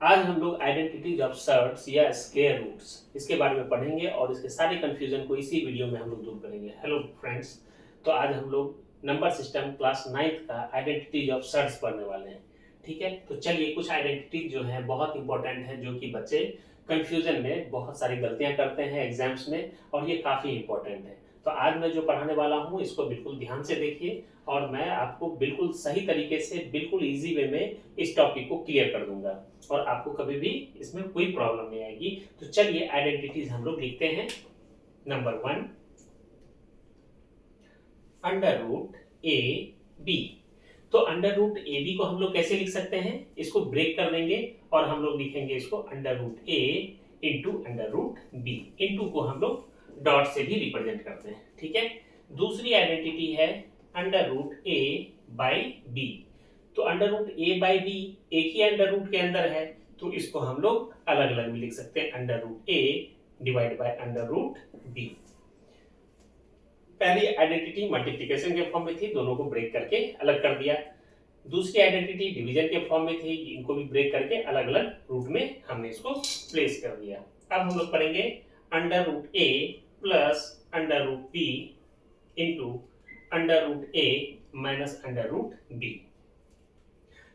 आज हम लोग आइडेंटिटीज ऑफ सर्ट्स या स्क्वायर रूट्स इसके बारे में पढ़ेंगे और इसके सारे कंफ्यूजन को इसी वीडियो में हम लोग दूर करेंगे। हेलो फ्रेंड्स, तो आज हम लोग नंबर सिस्टम क्लास 9th का आइडेंटिटीज ऑफ सर्ट्स पढ़ने वाले हैं। ठीक है, तो चलिए कुछ आइडेंटिटीज जो है बहुत इंपॉर्टेंट है, जो कि बच्चे कंफ्यूजन में बहुत सारी गलतियां करते हैं एग्जाम्स में, और ये काफी इंपॉर्टेंट है। तो आज मैं जो पढ़ाने वाला हूँ इसको बिल्कुल ध्यान से देखिए और मैं आपको बिल्कुल सही तरीके से बिल्कुल इजी वे में इस टॉपिक को क्लियर कर दूंगा और आपको कभी भी इसमें कोई प्रॉब्लम नहीं आएगी। तो चलिए आइडेंटिटीज हम लोग लिखते हैं। Number 1, under root A B. तो अंडर रूट ए बी को हम लोग कैसे लिख सकते हैं, इसको ब्रेक कर देंगे और हम लोग लिखेंगे इसको under root A into under root B. Into को हम लोग डॉट से भी रिप्रेजेंट करते हैं। ठीक है, दूसरी आइडेंटिटी है under root A by B. तो under root A by B एक ही अंडर रूट के अंदर है, तो इसको हम लोग अलग अलग भी लिख सकते हैं, under root A divide by under root B. पहली आइडेंटिटी मल्टीप्लिकेशन के फॉर्म में थी, दोनों को ब्रेक करके अलग कर दिया। दूसरी आइडेंटिटी डिवीजन के फॉर्म में थी, इनको भी ब्रेक करके अलग अलग रूट में हमने इसको प्लेस कर दिया। अब हम लोग पढ़ेंगे under root A plus under root B into under root A minus under root B.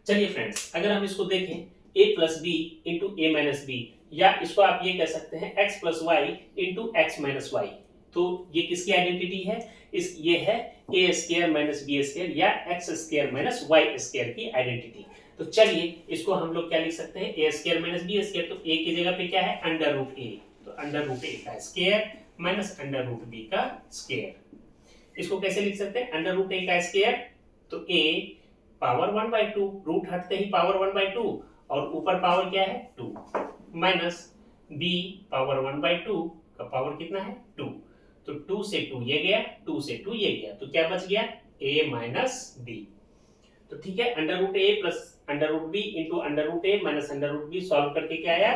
चलिए फ्रेंड्स, अगर हम इसको देखें a plus B into A minus B, या इसको आप ये कह सकते हैं x plus Y into X minus Y. तो ये किसकी आइडेंटिटी है, ये है A square minus B square या X square minus Y square की आइडेंटिटी। तो चलिए इसको हम लोग क्या लिख सकते हैं, ए स्क्वायर माइनस बी स्क्वायर। तो ए की जगह पे क्या है, अंडर रूट ए। तो अंडर रूट ए का square minus under root B का स्क्वायर। इसको कैसे लिख सकते हैं, अंडर रूट ए का स्क्वायर तो ए पावर 1/2, रूट हटते ही पावर 1/2 और ऊपर पावर क्या है 2, माइनस बी पावर 1/2 का पावर कितना है 2। तो 2 से 2 ये गया, 2 से 2 ये गया, तो क्या बच गया a माइनस बी। तो ठीक है, under root A plus under root B into under root A minus under root B solve करके क्या आया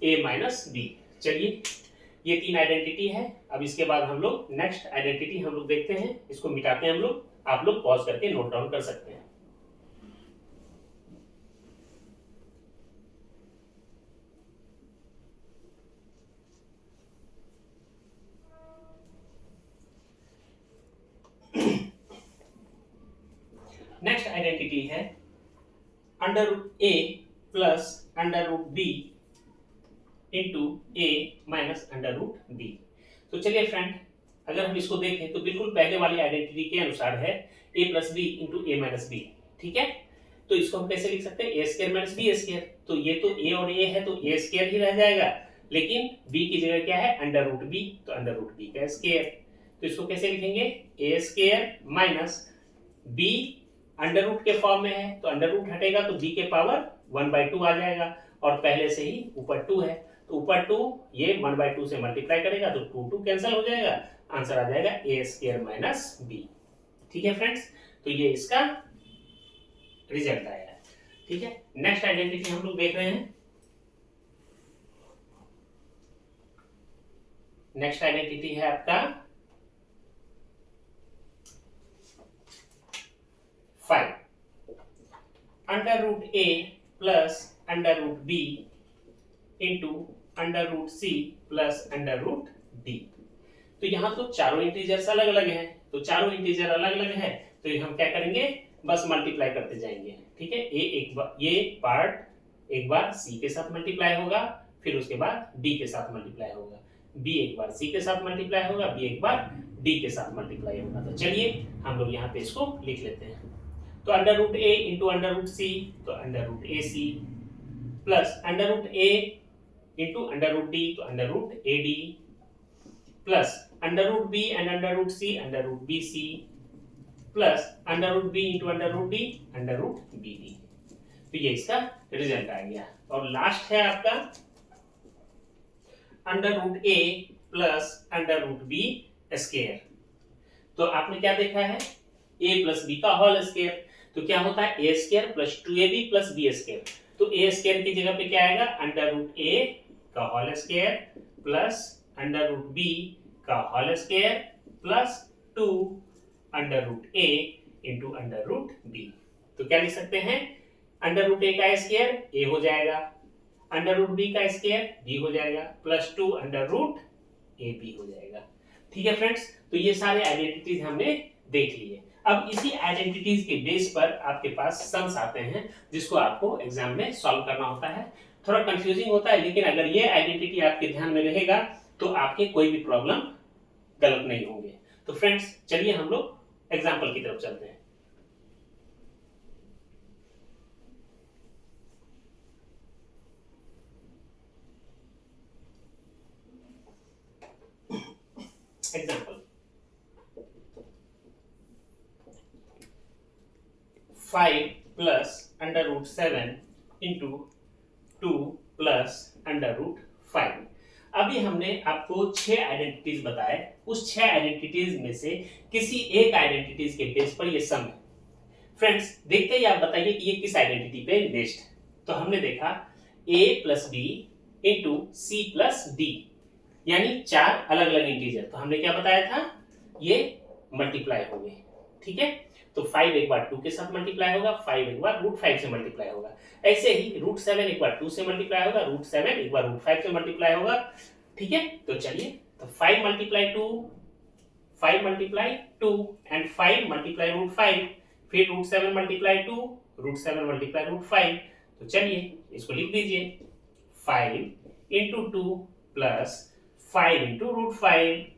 a माइनस बी। चलिए ये तीन आइडेंटिटी है। अब इसके बाद हम लोग नेक्स्ट आइडेंटिटी हम लोग देखते हैं, इसको मिटाते हैं हम लोग। आप लोग पॉज करके नोट डाउन कर सकते हैं। नेक्स्ट आइडेंटिटी है under root A plus under root B into A minus under root B. तो चलिए फ्रेंड, अगर हम इसको देखें तो बिल्कुल पहले वाली आइडेंटिटी के अनुसार है A plus B into A minus B. ठीक है, तो इसको हम कैसे लिख सकते हैं, ए स्क्वायर माइनस बी स्क्वायर। तो ये तो ए और ए है तो ए स्क्वायर ही रह जाएगा, लेकिन बी की जगह क्या है अंडर रूट बी, तो अंडर रूट बी का स्क्वायर। तो इसको कैसे लिखेंगे, A square minus B under root के फॉर्म में है तो अंडर रूट हटेगा तो बी के पावर 1/2 आ जाएगा, और पहले से ही ऊपर 2 है तो ऊपर 2 ये 1/2 से मल्टीप्लाई करेगा तो 2 कैंसिल हो जाएगा, आंसर आ जाएगा ए स्क्वायर माइनस बी। ठीक है फ्रेंड्स, तो ये इसका रिजल्ट आया है। ठीक है, नेक्स्ट आइडेंटिटी हम लोग देख रहे हैं। नेक्स्ट आइडेंटिटी है आपका 5, under root A plus under root B into under root C plus under root D. तो यहां तो चारों इंटीजर्स अलग अलग हैं, तो चारों इंटीजर अलग अलग है तो ये हम क्या करेंगे, बस मल्टीप्लाई करते जाएंगे। ठीक है, ये पार्ट एक बार सी के साथ मल्टीप्लाई होगा, फिर उसके बाद डी के साथ मल्टीप्लाई होगा, बी एक बार सी के साथ मल्टीप्लाई होगा, बी एक बार डी के साथ मल्टीप्लाई होगा। तो चलिए हम लोग यहाँ पे इसको लिख लेते हैं। तो under root A into under root C, तो under root A C plus under root A into under root D, तो under root A D plus under root B and under root C, under root B C plus under root B into under root D, under root B D. तो ये इसका result आ गया। और last है आपका under root A plus under root B square. तो आपने क्या देखा है, ए प्लस बी का होल स्क्वायर। तो क्या होता है, A square plus 2ab plus B square. तो ए स्क्वायर की जगह पे क्या आएगा, अंडर रूट ए का whole square plus under root B का whole square plus 2 under root A into under root B. तो क्या लिख सकते हैं, अंडर रूट ए का स्क्वायर ए हो जाएगा, अंडर रूट बी का स्क्वायर बी हो जाएगा plus 2 under root A B हो जाएगा। ठीक है फ्रेंड्स, तो ये सारे आइडेंटिटीज हमने देख लिए। अब इसी आइडेंटिटीज के बेस पर आपके पास सम्स आते हैं जिसको आपको एग्जाम में सॉल्व करना होता है। थोड़ा कंफ्यूजिंग होता है, लेकिन अगर ये आइडेंटिटी आपके ध्यान में रहेगा तो आपके कोई भी प्रॉब्लम गलत नहीं होंगे। तो फ्रेंड्स चलिए हम लोग एग्जाम्पल की तरफ चलते हैं। Example 5 plus under root 7 into 2 plus under root 5। अभी हमने आपको 6 आइडेंटिटीज बताए, उस 6 आइडेंटिटीज में से किसी एक आइडेंटिटीज के बेस पर ये सम है। फ्रेंड्स देखते ही आप बताइए कि ये किस आइडेंटिटी पे बेस्ड है। तो हमने देखा a plus B into C plus D, यानी 4 अलग अलग इंटीजर। तो हमने क्या बताया था, ये मल्टीप्लाई होंगे। ठीक है, तो 5 एक बार 2 के साथ मल्टीप्लाई होगा, 5 एक बार रूट 5 से मल्टीप्लाई होगा। ऐसे ही रूट 7 एक बार 2 से मल्टीप्लाई होगा, रूट 7 एक बार रूट 5 से मल्टीप्लाई होगा। ठीक है, तो चलिए, तो 5 multiply 2, 5 multiply 2 and 5 multiply root 5, फिर root 7 multiply 2, root 7 multiply root 5। तो चलिए इसको लिख दीजिए, 5 into 2 plus 5 into root 5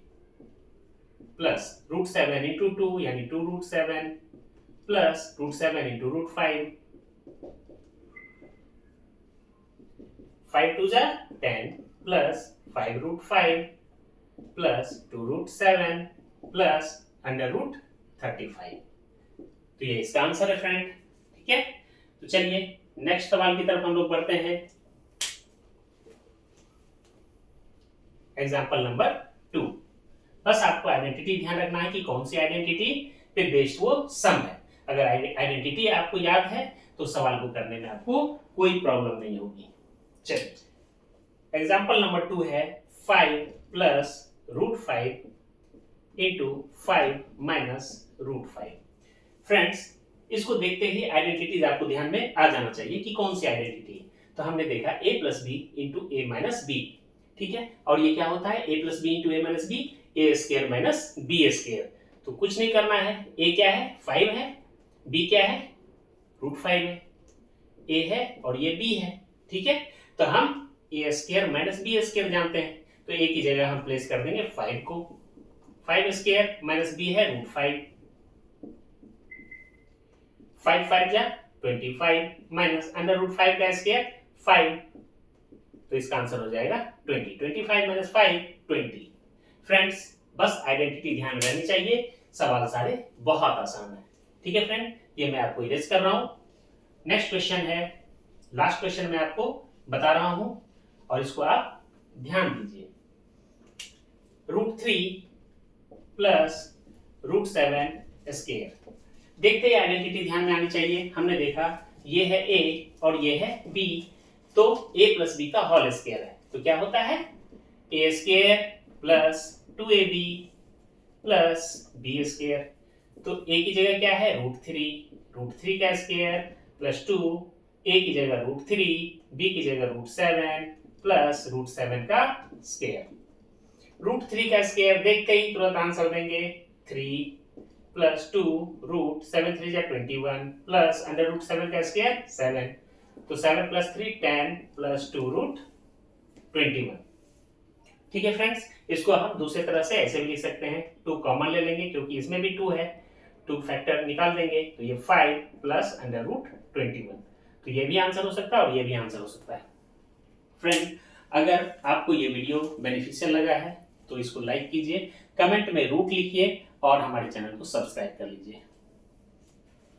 plus root 7 into 2 यानी 2 root 7 plus root 7 into root 5, 5 2 जा 10 plus 5 root 5 plus 2 root 7 plus under root 35। तो ये इसका आंसर है फ्रेंड। ठीक है, तो चलिए नेक्स्ट सवाल की तरफ हम लोग बढ़ते हैं। Example number 2। बस आपको आइडेंटिटी ध्यान रखना है कि कौन सी आइडेंटिटी पे बेस्ड वो सम है। अगर आइडेंटिटी आपको याद है तो सवाल को करने में आपको कोई प्रॉब्लम नहीं होगी। चलिए एग्जाम्पल नंबर 2 है 5 plus root 5 into 5 minus root 5। Friends इसको देखते ही आइडेंटिटीज आपको ध्यान में आ जाना चाहिए कि कौन सी आइडेंटिटी है। तो हमने देखा a plus B into A minus B. ठीक है, और ये क्या होता है, a plus B into A minus B, A square minus B square. तो कुछ नहीं करना है, a क्या है 5 है, b क्या है रूट 5 है, a है और ये b है। ठीक है, तो हम a square minus B square जानते हैं, तो a की जगह हम प्लेस कर देंगे 5 को। 5 स्क्वायर माइनस b है रूट 5, 5 5 जा 25 माइनस अंडर रूट 5 का स्क्वायर 5, तो इसका आंसर हो जाएगा 20। 25 माइनस 5 20। फ्रेंड्स बस आइडेंटिटी ध्यान रहनी चाहिए, सवाल सारे बहुत आसान है। ठीक है फ्रेंड, ये मैं आपको इरेज कर रहा हूं। नेक्स्ट क्वेश्चन है, लास्ट क्वेश्चन मैं आपको बता रहा हूं और इसको आप ध्यान दीजिए। Root 3 plus root 7 square. देखते हैं आइडेंटिटी ध्यान में आनी चाहिए। हमने देखा ये है a और ये है b, तो a प्लस बी का होल स्क्वायर है, तो क्या होता है a square plus 2ab plus b square. तो a की जगह क्या है रूट 3 का स्क्वायर प्लस 2, a की जगह रूट 3, b की जगह रूट 7 प्लस रूट 7 का स्क्वायर। रूट 3 का स्क्वायर देखते ही तुरंत आंसर देंगे 3 प्लस 2 रूट 7 3 जा 21 प्लस अंडर रूट 7 का स्क्वायर 7, तो 7 प्लस 3 10 प्लस 2 रूट 21। ठीक है फ्रेंड्स, इसको हम दूसरे तरह से ऐसे भी लिख सकते हैं, 2 कॉमन ले लेंगे क्योंकि इसमें भी 2 है, 2 फैक्टर निकाल देंगे तो ये 5 प्लस अंडर रूट 21। तो ये भी आंसर हो सकता है और ये भी आंसर हो सकता है। फ्रेंड अगर आपको ये वीडियो बेनिफिशियल लगा है तो इसको लाइक कीजिए, कमेंट में रूट लिखिए और हमारे चैनल को सब्सक्राइब कर लीजिए।